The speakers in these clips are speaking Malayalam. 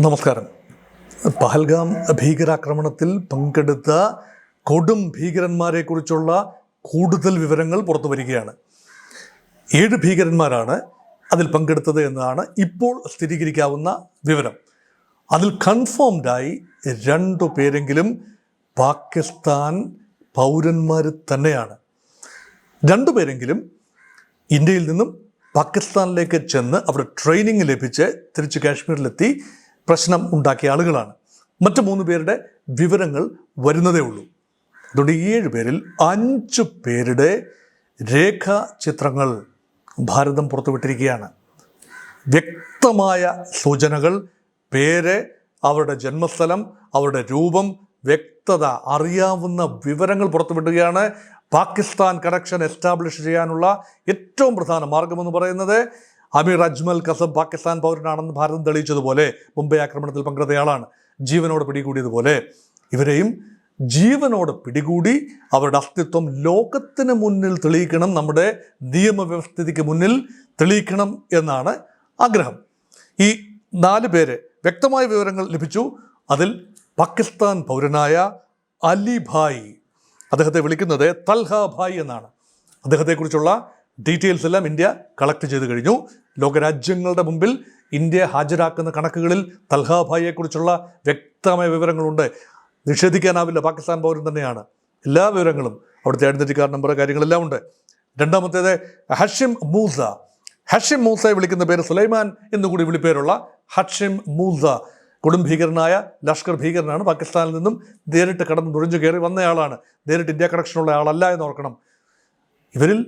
നമസ്കാരം. പഹൽഗാം ഭീകരാക്രമണത്തിൽ പങ്കെടുത്ത കൊടും ഭീകരന്മാരെക്കുറിച്ചുള്ള കൂടുതൽ വിവരങ്ങൾ പുറത്തു വരികയാണ്. 7 ഭീകരന്മാരാണ് അതിൽ പങ്കെടുത്തത് എന്നതാണ് ഇപ്പോൾ സ്ഥിരീകരിക്കാവുന്ന വിവരം. അതിൽ കൺഫേംഡായി 2 പേരെങ്കിലും പാകിസ്ഥാൻ പൗരന്മാർ തന്നെയാണ്. 2 പേരെങ്കിലും ഇന്ത്യയിൽ നിന്നും പാകിസ്ഥാനിലേക്ക് ചെന്ന് അവിടെ ട്രെയിനിങ് ലഭിച്ച് തിരിച്ച് കാശ്മീരിലെത്തി പ്രശ്നം ഉണ്ടാക്കിയ ആളുകളാണ്. മറ്റ് 3 പേരുടെ വിവരങ്ങൾ വരുന്നതേ ഉള്ളൂ. അതുകൊണ്ട് 7 പേരിൽ 5 പേരുടെ രേഖാചിത്രങ്ങൾ ഭാരതം പുറത്തുവിട്ടിരിക്കുകയാണ്. വ്യക്തമായ സൂചനകൾ, പേര്, അവരുടെ ജന്മസ്ഥലം, അവരുടെ രൂപം, വ്യക്തത, അറിയാവുന്ന വിവരങ്ങൾ പുറത്തുവിടുകയാണ്. പാകിസ്ഥാൻ കണക്ഷൻ എസ്റ്റാബ്ലിഷ് ചെയ്യാനുള്ള ഏറ്റവും പ്രധാന മാർഗമെന്ന് പറയുന്നത് അമീർ അജ്മൽ കസം പാകിസ്ഥാൻ പൗരനാണെന്ന് ഭാരതം തെളിയിച്ചതുപോലെ, മുംബൈ ആക്രമണത്തിൽ പങ്കെടുത്തയാളാണ്, ജീവനോട് പിടികൂടിയതുപോലെ ഇവരെയും ജീവനോട് പിടികൂടി അവരുടെ അസ്തിത്വം ലോകത്തിന് മുന്നിൽ തെളിയിക്കണം, നമ്മുടെ നിയമവ്യവസ്ഥിതിക്ക് മുന്നിൽ തെളിയിക്കണം എന്നാണ് ആഗ്രഹം. ഈ 4 പേര് വ്യക്തമായ വിവരങ്ങൾ ലഭിച്ചു. അതിൽ പാകിസ്ഥാൻ പൗരനായ അലി ഭായ്, അദ്ദേഹത്തെ വിളിക്കുന്നത് തൽഹ ഭായ് എന്നാണ്. അദ്ദേഹത്തെക്കുറിച്ചുള്ള ഡീറ്റെയിൽസ് എല്ലാം ഇന്ത്യ കളക്ട് ചെയ്ത് കഴിഞ്ഞു. ലോകരാജ്യങ്ങളുടെ മുമ്പിൽ ഇന്ത്യ ഹാജരാക്കുന്ന കണക്കുകളിൽ തൽഹ ഭായിയെക്കുറിച്ചുള്ള വ്യക്തമായ വിവരങ്ങളുണ്ട്. നിഷേധിക്കാനാവില്ല, പാകിസ്ഥാൻ പൗരൻ തന്നെയാണ്. എല്ലാ വിവരങ്ങളും, അവിടുത്തെ ഐഡന്റിറ്റി കാർഡ് നമ്പർ, കാര്യങ്ങളെല്ലാം ഉണ്ട്. രണ്ടാമത്തേത് ഹഷിം മൂസ. ഹഷിം മൂസയെ വിളിക്കുന്ന പേര് സുലൈമാൻ എന്നുകൂടി വിളിപ്പേരുള്ള ഹഷിം മൂസ കൊടും ഭീകരനായ ലഷ്കർ ഭീകരനാണ്. പാകിസ്ഥാനിൽ നിന്നും നേരിട്ട് കടന്ന് നുഴഞ്ഞു കയറി വന്നയാളാണ്, നേരിട്ട് ഇന്ത്യ കണക്ഷനുള്ള ആളല്ല എന്ന് ഓർക്കണം. ഇവരിൽ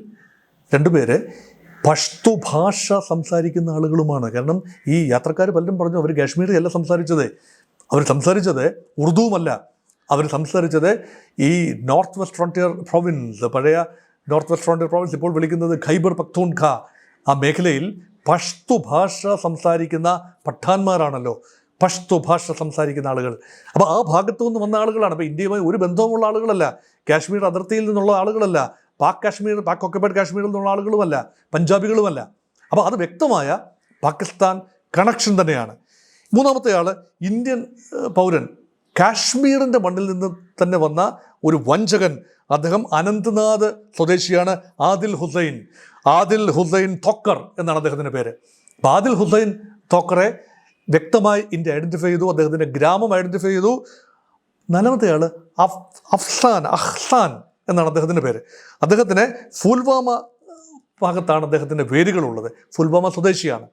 2 പേര് പഷ്തു ഭാഷ സംസാരിക്കുന്ന ആളുകളുമാണ്. കാരണം ഈ യാത്രക്കാർ പലരും പറഞ്ഞു അവർ കാശ്മീരി അല്ല സംസാരിച്ചത്, അവർ സംസാരിച്ചത് ഉറുദുവുമല്ല, അവർ സംസാരിച്ചത് ഈ നോർത്ത് വെസ്റ്റ് ഫ്രോണ്ടിയർ പ്രൊവിൻസ്, പഴയ നോർത്ത് വെസ്റ്റ് ഫ്രോണ്ടിയർ പ്രൊവിൻസ് ഇപ്പോൾ വിളിക്കുന്നത് ഖൈബർ പഖ്തൂൺഖ, ആ മേഖലയിൽ പഷ്തു ഭാഷ സംസാരിക്കുന്ന പഠാന്മാരാണല്ലോ, പഷ്തു ഭാഷ സംസാരിക്കുന്ന ആളുകൾ. അപ്പോൾ ആ ഭാഗത്തു നിന്ന് വന്ന ആളുകളാണ്. അപ്പോൾ ഇന്ത്യയുമായി ഒരു ബന്ധവുമുള്ള ആളുകളല്ല, കാശ്മീർ അതിർത്തിയിൽ നിന്നുള്ള ആളുകളല്ല, പാക് ഓക്കുപൈഡ് കാശ്മീരിൽ നിന്നുള്ള ആളുകളുമല്ല, പഞ്ചാബികളുമല്ല. അപ്പോൾ അത് വ്യക്തമായ പാകിസ്ഥാൻ കണക്ഷൻ തന്നെയാണ്. മൂന്നാമത്തെ ആൾ ഇന്ത്യൻ പൗരൻ, കാശ്മീരിൻ്റെ മണ്ണിൽ നിന്ന് തന്നെ വന്ന ഒരു വഞ്ചകൻ. അദ്ദേഹം അനന്ത്നാഗ് സ്വദേശിയാണ്, ആദിൽ ഹുസൈൻ തോക്കർ എന്നാണ് അദ്ദേഹത്തിൻ്റെ പേര്. അപ്പോൾ ആദിൽ ഹുസൈൻ തോക്കറെ വ്യക്തമായി ഇന്ത്യ ഐഡൻറ്റിഫൈ ചെയ്തു, അദ്ദേഹത്തിൻ്റെ ഗ്രാമം ഐഡൻറ്റിഫൈ ചെയ്തു. 4മത്തെ ആൾ അഹ്സാൻ എന്നാണ് അദ്ദേഹത്തിൻ്റെ പേര്. അദ്ദേഹത്തിന് പുൽവാമ ഭാഗത്താണ് അദ്ദേഹത്തിൻ്റെ വേരുകളുള്ളത്, പുൽവാമ സ്വദേശിയാണ്.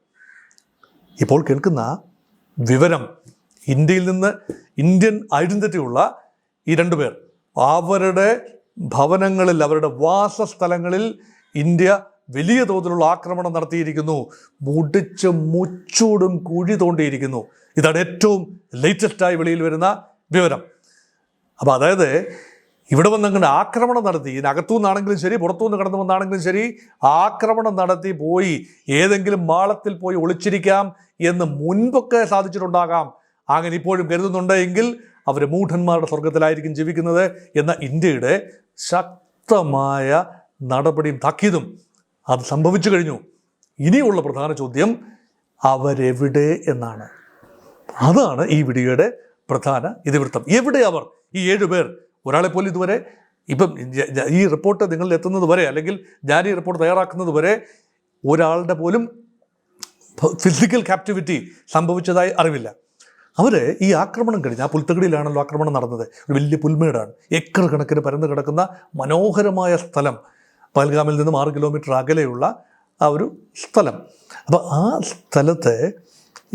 ഇപ്പോൾ കേൾക്കുന്ന വിവരം, ഇന്ത്യയിൽ നിന്ന് ഇന്ത്യൻ ഐഡൻറ്റിറ്റി ഉള്ള ഈ 2 പേർ, അവരുടെ ഭവനങ്ങളിൽ, അവരുടെ വാസസ്ഥലങ്ങളിൽ ഇന്ത്യ വലിയ തോതിലുള്ള ആക്രമണം നടത്തിയിരിക്കുന്നു, മുച്ചൂടും കുഴി തോണ്ടിയിരിക്കുന്നു. ഇതാണ് ഏറ്റവും ലേറ്റസ്റ്റായി വെളിയിൽ വരുന്ന വിവരം. അപ്പോൾ അതായത് ഇവിടെ വന്നങ്ങനെ ആക്രമണം നടത്തി, ഇതിനകത്തു നിന്നാണെങ്കിലും ശരി പുറത്തുനിന്ന് കടന്നു വന്നാണെങ്കിലും ശരി, ആക്രമണം നടത്തി പോയി ഏതെങ്കിലും മാളത്തിൽ പോയി ഒളിച്ചിരിക്കാം എന്ന് മുൻപൊക്കെ സാധിച്ചിട്ടുണ്ടാകാം. അങ്ങനെ ഇപ്പോഴും കരുതുന്നുണ്ടെങ്കിൽ അവർ മൂഢന്മാരുടെ സ്വർഗത്തിലായിരിക്കും ജീവിക്കുന്നത് എന്ന ഇന്ത്യയുടെ ശക്തമായ നടപടിയും താക്കീതും അത് സംഭവിച്ചു കഴിഞ്ഞു. ഇനിയുള്ള പ്രധാന ചോദ്യം അവരെവിടെ എന്നാണ്. അതാണ് ഈ വീഡിയോയുടെ പ്രധാന ഇതിവൃത്തം. എവിടെ അവർ, ഈ 7 പേർ? ഒരാളെ പോലും ഇതുവരെ, ഇപ്പം ഈ റിപ്പോർട്ട് നിങ്ങളിൽ എത്തുന്നത് വരെ, അല്ലെങ്കിൽ ഞാൻ ഈ റിപ്പോർട്ട് തയ്യാറാക്കുന്നത് വരെ ഒരാളുടെ പോലും ഫിസിക്കൽ ക്യാപ്റ്റിവിറ്റി സംഭവിച്ചതായി അറിവില്ല. അവർ ഈ ആക്രമണം കഴിഞ്ഞ്, ആ പുൽത്തകിടിയിലാണല്ലോ ആക്രമണം നടന്നത്, ഒരു വലിയ പുൽമേടാണ്, ഏക്കർ കണക്കിന് പരന്നു കിടക്കുന്ന മനോഹരമായ സ്ഥലം, പഹൽഗാമിൽ നിന്നും 6 കിലോമീറ്റർ അകലെയുള്ള ആ ഒരു സ്ഥലം. അപ്പോൾ ആ സ്ഥലത്ത്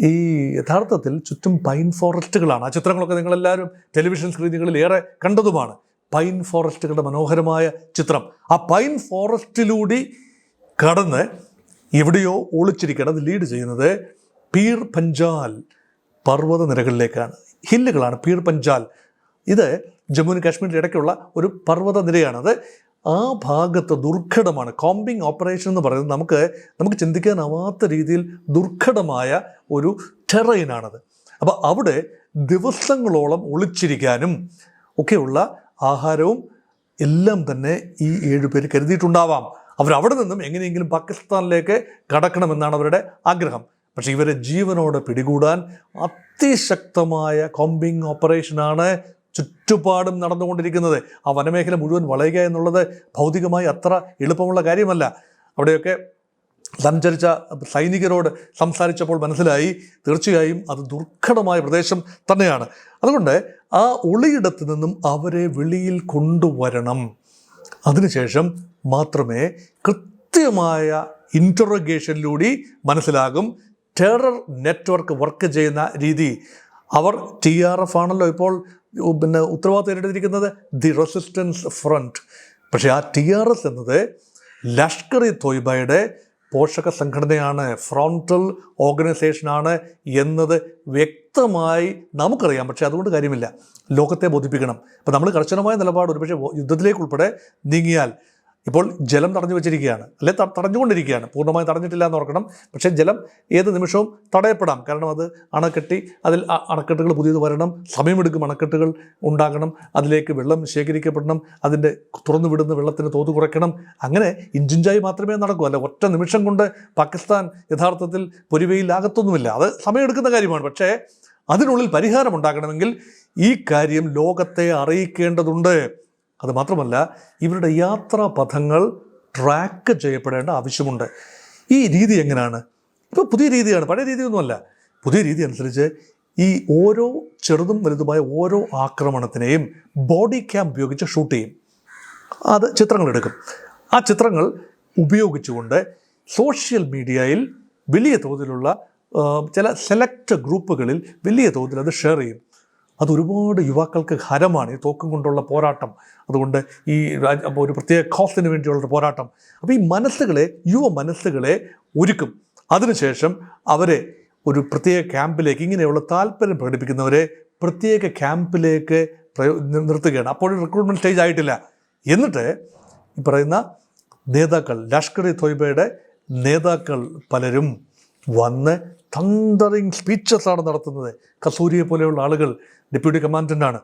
ഈ യഥാർത്ഥത്തിൽ ചുറ്റും പൈൻ ഫോറസ്റ്റുകളാണ്. ആ ചിത്രങ്ങളൊക്കെ നിങ്ങളെല്ലാവരും ടെലിവിഷൻ സ്ക്രീനുകളിൽ ഏറെ കണ്ടതുമാണ്. പൈൻ ഫോറസ്റ്റുകളുടെ മനോഹരമായ ചിത്രം. ആ പൈൻ ഫോറസ്റ്റിലൂടെ കടന്ന് എവിടെയോ ഒളിച്ചിരിക്കണം. അത് ലീഡ് ചെയ്യുന്നത് പീർ പഞ്ചാൽ പർവ്വത നിരകളിലേക്കാണ്, ഹില്ലുകളാണ് പീർ പഞ്ചാൽ. ഇത് ജമ്മു ആൻഡ് കാശ്മീരിൻ്റെ ഇടയ്ക്കുള്ള ഒരു പർവ്വത നിരയാണത്. ആ ഭാഗത്ത് ദുർഘടമാണ്. കോമ്പിംഗ് ഓപ്പറേഷൻ എന്ന് പറയുന്നത് നമുക്ക് ചിന്തിക്കാനാവാത്ത രീതിയിൽ ദുർഘടമായ ഒരു ടെറൈനാണത്. അപ്പോൾ അവിടെ ദിവസങ്ങളോളം ഒളിച്ചിരിക്കാനും ഒക്കെയുള്ള ആഹാരവും എല്ലാം തന്നെ ഈ 7 പേര് കരുതിയിട്ടുണ്ടാവാം. അവരവിടെ നിന്നും എങ്ങനെയെങ്കിലും പാകിസ്ഥാനിലേക്ക് കടക്കണമെന്നാണ് അവരുടെ ആഗ്രഹം. പക്ഷേ ഇവരെ ജീവനോടെ പിടികൂടാൻ അതിശക്തമായ കോമ്പിംഗ് ഓപ്പറേഷനാണ് ചുറ്റുപാടും നടന്നുകൊണ്ടിരിക്കുന്നത്. ആ വനമേഖല മുഴുവൻ വളയുക എന്നുള്ളത് ഭൗതികമായി അത്ര എളുപ്പമുള്ള കാര്യമല്ല. അവിടെയൊക്കെ സഞ്ചരിച്ച സൈനികരോട് സംസാരിച്ചപ്പോൾ മനസ്സിലായി തീർച്ചയായും അത് ദുർഘടമായ പ്രദേശം തന്നെയാണ്. അതുകൊണ്ട് ആ ഒളിയിടത്ത് നിന്നും അവരെ വെളിയിൽ കൊണ്ടുവരണം. അതിനുശേഷം മാത്രമേ കൃത്യമായ ഇൻറ്ററോഗേഷനിലൂടെ മനസ്സിലാകും ടെറർ നെറ്റ്വർക്ക് വർക്ക് ചെയ്യുന്ന രീതി. അവർ TRF ആണല്ലോ ഇപ്പോൾ ഉത്തരവാദിത്തം ഏറ്റെടുത്തിരിക്കുന്നത്, ദി റെസിസ്റ്റൻസ് ഫ്രണ്ട്. പക്ഷേ ആ TRS എന്നത് ലഷ്കർ ഇ തോയ്ബയുടെ പോഷക സംഘടനയാണ്, ഫ്രോണ്ടൽ ഓർഗനൈസേഷനാണ് എന്നത് വ്യക്തമായി നമുക്കറിയാം. പക്ഷേ അതുകൊണ്ട് കാര്യമില്ല, ലോകത്തെ ബോധിപ്പിക്കണം. അപ്പോൾ നമ്മൾ കർശനമായ നിലപാട് ഒരുപക്ഷെ യുദ്ധത്തിലേക്കുൾപ്പെടെ നീങ്ങിയാൽ, ഇപ്പോൾ ജലം തടഞ്ഞു വെച്ചിരിക്കുകയാണ്, അല്ലെ തടഞ്ഞുകൊണ്ടിരിക്കുകയാണ്, പൂർണ്ണമായി തടഞ്ഞിട്ടില്ല എന്ന് ഓർക്കണം. പക്ഷേ ജലം ഏത് നിമിഷവും തടയപ്പെടാം. കാരണം അത് അണക്കെട്ടി, അതിൽ അണക്കെട്ടുകൾ പുതിയത് വരണം, സമയമെടുക്കും, അണക്കെട്ടുകൾ ഉണ്ടാകണം, അതിലേക്ക് വെള്ളം ശേഖരിക്കപ്പെടണം, അതിൻ്റെ തുറന്നു വിടുന്ന വെള്ളത്തിന് തോത് കുറയ്ക്കണം. അങ്ങനെ ഇഞ്ചിഞ്ചായി മാത്രമേ നടക്കൂ. അല്ല ഒറ്റ നിമിഷം കൊണ്ട് പാകിസ്ഥാൻ യഥാർത്ഥത്തിൽ പൊരിവയിലാകത്തൊന്നുമില്ല. അത് സമയമെടുക്കുന്ന കാര്യമാണ്. പക്ഷേ അതിനുള്ളിൽ പരിഹാരം ഉണ്ടാകണമെങ്കിൽ ഈ കാര്യം ലോകത്തെ അറിയിക്കേണ്ടതുണ്ട്. അതുമാത്രമല്ല, ഇവരുടെ യാത്രാപഥങ്ങൾ ട്രാക്ക് ചെയ്യപ്പെടേണ്ട ആവശ്യമുണ്ട്. ഈ രീതി എങ്ങനെയാണ്? ഇപ്പോൾ പുതിയ രീതിയാണ്, പഴയ രീതിയൊന്നുമല്ല. പുതിയ രീതി അനുസരിച്ച് ഈ ഓരോ ചെറുതും വലുതുമായ ഓരോ ആക്രമണത്തിനെയും ബോഡി ക്യാം ഉപയോഗിച്ച് ഷൂട്ട് ചെയ്യും. അത് ചിത്രങ്ങളെടുക്കും. ആ ചിത്രങ്ങൾ ഉപയോഗിച്ചുകൊണ്ട് സോഷ്യൽ മീഡിയയിൽ വലിയ തോതിലുള്ള ചില സെലക്ട് ഗ്രൂപ്പുകളിൽ വലിയ തോതിൽ അത് ഷെയർ ചെയ്യും. അതൊരുപാട് യുവാക്കൾക്ക് ഹരമാണ്, ഈ തോക്കും കൊണ്ടുള്ള പോരാട്ടം. അതുകൊണ്ട് ഈ ഒരു പ്രത്യേക കോസിന് വേണ്ടിയുള്ള പോരാട്ടം. അപ്പോൾ ഈ മനസ്സുകളെ, യുവ മനസ്സുകളെ ഒരുക്കും. അതിനുശേഷം അവരെ ഒരു പ്രത്യേക ക്യാമ്പിലേക്ക്, ഇങ്ങനെയുള്ള താല്പര്യം പ്രകടിപ്പിക്കുന്നവരെ പ്രത്യേക ക്യാമ്പിലേക്ക് നിർത്തുകയാണ്. അപ്പോഴും റിക്രൂട്ട്മെൻറ്റ് സ്റ്റേജ് ആയിട്ടില്ല. എന്നിട്ട് ഈ പറയുന്ന നേതാക്കൾ, ലഷ്കർ ഇ തോയ്ബയുടെ നേതാക്കൾ പലരും വന്ന് തണ്ടറിങ് സ്പീച്ചസ് ആണ് നടത്തുന്നത്. കസൂരിയെ പോലെയുള്ള ആളുകൾ, ഡെപ്യൂട്ടി കമാൻഡൻ്റാണ്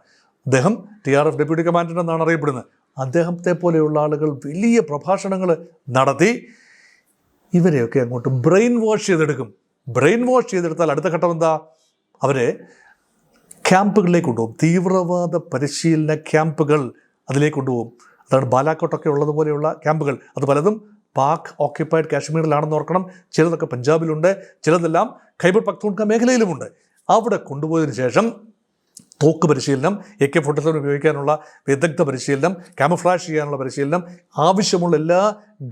അദ്ദേഹം, TRF ഡെപ്യൂട്ടി കമാൻഡൻ്റ് എന്നാണ് അറിയപ്പെടുന്നത്. അദ്ദേഹത്തെ പോലെയുള്ള ആളുകൾ വലിയ പ്രഭാഷണങ്ങൾ നടത്തി ഇവരെയൊക്കെ അങ്ങോട്ട് ബ്രെയിൻ വാഷ് ചെയ്തെടുക്കും. ബ്രെയിൻ വാഷ് ചെയ്തെടുത്താൽ അടുത്ത ഘട്ടം എന്താ? അവരെ ക്യാമ്പുകളിലേക്ക് കൊണ്ടുപോകും, തീവ്രവാദ പരിശീലന ക്യാമ്പുകൾ അതിലേക്ക് കൊണ്ടുപോകും. അതാണ് ബാലാക്കോട്ടൊക്കെ ഉള്ളതുപോലെയുള്ള ക്യാമ്പുകൾ. അത് പലതും പാക് ഓക്യുപ്പൈഡ് കാശ്മീരിലാണെന്ന് ഓർക്കണം. ചിലതൊക്കെ പഞ്ചാബിലുണ്ട്, ചിലതെല്ലാം ഖൈബർ പഖ്തൂൺഖ മേഖലയിലുമുണ്ട്. അവിടെ കൊണ്ടുപോയതിനു ശേഷം തോക്ക് പരിശീലനം, AK-47 ഉപയോഗിക്കാനുള്ള വിദഗ്ധ പരിശീലനം, ക്യാമഫ്ലാഷ് ചെയ്യാനുള്ള പരിശീലനം, ആവശ്യമുള്ള എല്ലാ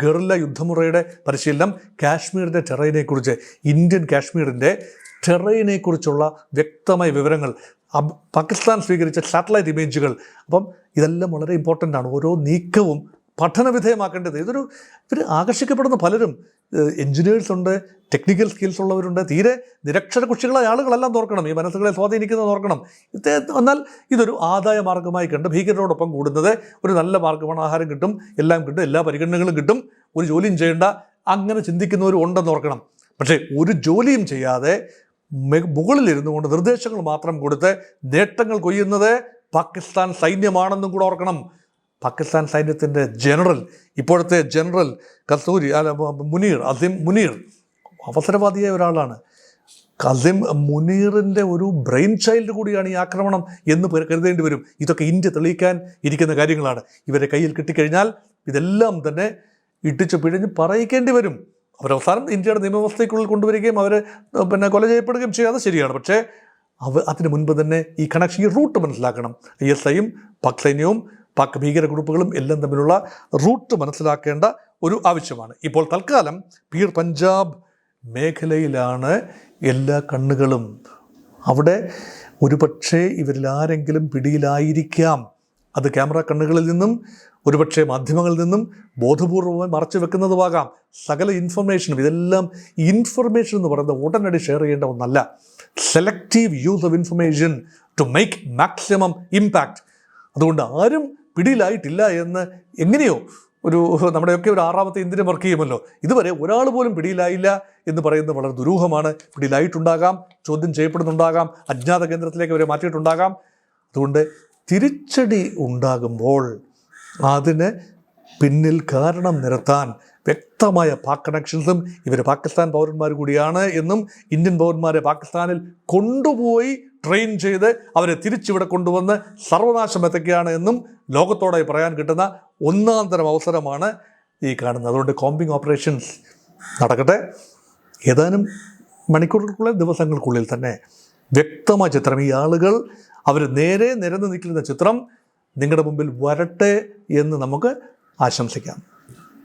ഗറില്ല യുദ്ധമുറയുടെ പരിശീലനം, കാശ്മീരിൻ്റെ ടെറൈനെക്കുറിച്ച്, ഇന്ത്യൻ കാശ്മീരിൻ്റെ ടെറൈനെക്കുറിച്ചുള്ള വ്യക്തമായ വിവരങ്ങൾ, പാകിസ്ഥാൻ സ്വീകരിച്ച സാറ്റലൈറ്റ് ഇമേജുകൾ. അപ്പം ഇതെല്ലാം വളരെ ഇമ്പോർട്ടൻ്റ് ആണ്. ഓരോ നീക്കവും പഠനവിധേയമാക്കേണ്ടത്. ഇവർ ആകർഷിക്കപ്പെടുന്ന പലരും എൻജിനീയേഴ്സ് ഉണ്ട്, ടെക്നിക്കൽ സ്കിൽസ് ഉള്ളവരുണ്ട്, തീരെ നിരക്ഷര കുഷികളായ ആളുകളെല്ലാം ഓർക്കണം. ഈ മനസ്സുകളെ സ്വാധീനിക്കുന്നത് ഓർക്കണം. എന്നാൽ ഇതൊരു ആദായ മാർഗമായി കണ്ട് ഭീകരരോടൊപ്പം കൂടുന്നത് ഒരു നല്ല മാർഗമാണ്. ആഹാരം കിട്ടും, എല്ലാം കിട്ടും, എല്ലാ പരിഗണനകളും കിട്ടും, ഒരു ജോലിയും ചെയ്യേണ്ട, അങ്ങനെ ചിന്തിക്കുന്നവരും ഉണ്ടെന്ന് ഓർക്കണം. പക്ഷേ ഒരു ജോലിയും ചെയ്യാതെ മുകളിലിരുന്നു കൊണ്ട് നിർദ്ദേശങ്ങൾ മാത്രം കൊടുത്ത് നേട്ടങ്ങൾ കൊയ്യുന്നത് പാകിസ്ഥാൻ സൈന്യമാണെന്നും കൂടെ ഓർക്കണം. പാകിസ്ഥാൻ സൈന്യത്തിൻ്റെ ജനറൽ, ഇപ്പോഴത്തെ ജനറൽ അസിം മുനീർ അവസരവാദിയായ ഒരാളാണ്. അസിം മുനീറിൻ്റെ ഒരു ബ്രെയിൻ ചൈൽഡ് കൂടിയാണ് ഈ ആക്രമണം എന്ന് കരുതേണ്ടി വരും. ഇതൊക്കെ ഇന്ത്യ തെളിയിക്കാൻ ഇരിക്കുന്ന കാര്യങ്ങളാണ്. ഇവരെ കയ്യിൽ കിട്ടിക്കഴിഞ്ഞാൽ ഇതെല്ലാം തന്നെ ഇട്ടിച്ച് പിഴിഞ്ഞ് പറയിക്കേണ്ടി വരും. അവരവസാനം ഇന്ത്യയുടെ നിയമവ്യവസ്ഥയ്ക്കുള്ളിൽ കൊണ്ടുവരികയും അവർ കൊല ചെയ്യപ്പെടുകയും ചെയ്യാതെ ശരിയാണ്. പക്ഷേ അതിന് മുൻപ് തന്നെ ഈ കണക്ഷൻ, ഈ റൂട്ട് മനസ്സിലാക്കണം. ISIയും പാക് സൈന്യവും പാക് ഭീകര ഗ്രൂപ്പുകളും എല്ലാം തമ്മിലുള്ള റൂട്ട് മനസ്സിലാക്കേണ്ട ഒരു ആവശ്യമാണ്. ഇപ്പോൾ തൽക്കാലം പീർ പഞ്ചാബ് മേഖലയിലാണ് എല്ലാ കണ്ണുകളും. അവിടെ ഒരുപക്ഷെ ഇവരിൽ ആരെങ്കിലും പിടിയിലായിരിക്കാം. അത് ക്യാമറ കണ്ണുകളിൽ നിന്നും ഒരുപക്ഷെ മാധ്യമങ്ങളിൽ നിന്നും ബോധപൂർവമായി മറച്ചു വെക്കുന്നതുമാകാം. സകല ഇൻഫർമേഷനും, ഇതെല്ലാം ഇൻഫർമേഷൻ എന്ന് പറയുന്നത് ഉടനടി ഷെയർ ചെയ്യേണ്ട ഒന്നല്ല. Selective use of information to make maximum impact. അതുകൊണ്ട് ആരും പിടിയിലായിട്ടില്ല എന്ന് എങ്ങനെയോ നമ്മുടെയൊക്കെ ഒരു ആറാമത്തെ ഇന്ദ്രിയം വർക്ക് ചെയ്യുമല്ലോ, ഇതുവരെ ഒരാൾ പോലും പിടിയിലായില്ല എന്ന് പറയുന്നത് വളരെ ദുരൂഹമാണ്. പിടിയിലായിട്ടുണ്ടാകാം, ചോദ്യം ചെയ്യപ്പെടുന്നുണ്ടാകാം, അജ്ഞാത കേന്ദ്രത്തിലേക്ക് അവരെ മാറ്റിയിട്ടുണ്ടാകാം. അതുകൊണ്ട് തിരിച്ചടി ഉണ്ടാകുമ്പോൾ അതിന് പിന്നിൽ കാരണം നിരത്താൻ വ്യക്തമായ പാക് കണക്ഷൻസും ഇവർ പാകിസ്ഥാൻ പൗരന്മാർ കൂടിയാണ് എന്നും ഇന്ത്യൻ പൗരന്മാരെ പാകിസ്ഥാനിൽ കൊണ്ടുപോയി ട്രെയിൻ ചെയ്ത് അവരെ തിരിച്ചിവിടെ കൊണ്ടുവന്ന് സർവനാശം എത്തിക്കുകയാണ് എന്നും ലോകത്തോടായി പറയാൻ കിട്ടുന്ന ഒന്നാം തരം അവസരമാണ് ഈ കാണുന്നത്. അതുകൊണ്ട് കോമ്പിംഗ് ഓപ്പറേഷൻസ് നടക്കട്ടെ. ഏതാനും മണിക്കൂറുകൾക്കുള്ളിൽ, ദിവസങ്ങൾക്കുള്ളിൽ തന്നെ വ്യക്തമായ ചിത്രം, ഈ ആളുകൾ അവർ നേരെ നിരന്ന് നിൽക്കുന്ന ചിത്രം നിങ്ങളുടെ മുമ്പിൽ വരട്ടെ എന്ന് നമുക്ക് ആശംസിക്കാം.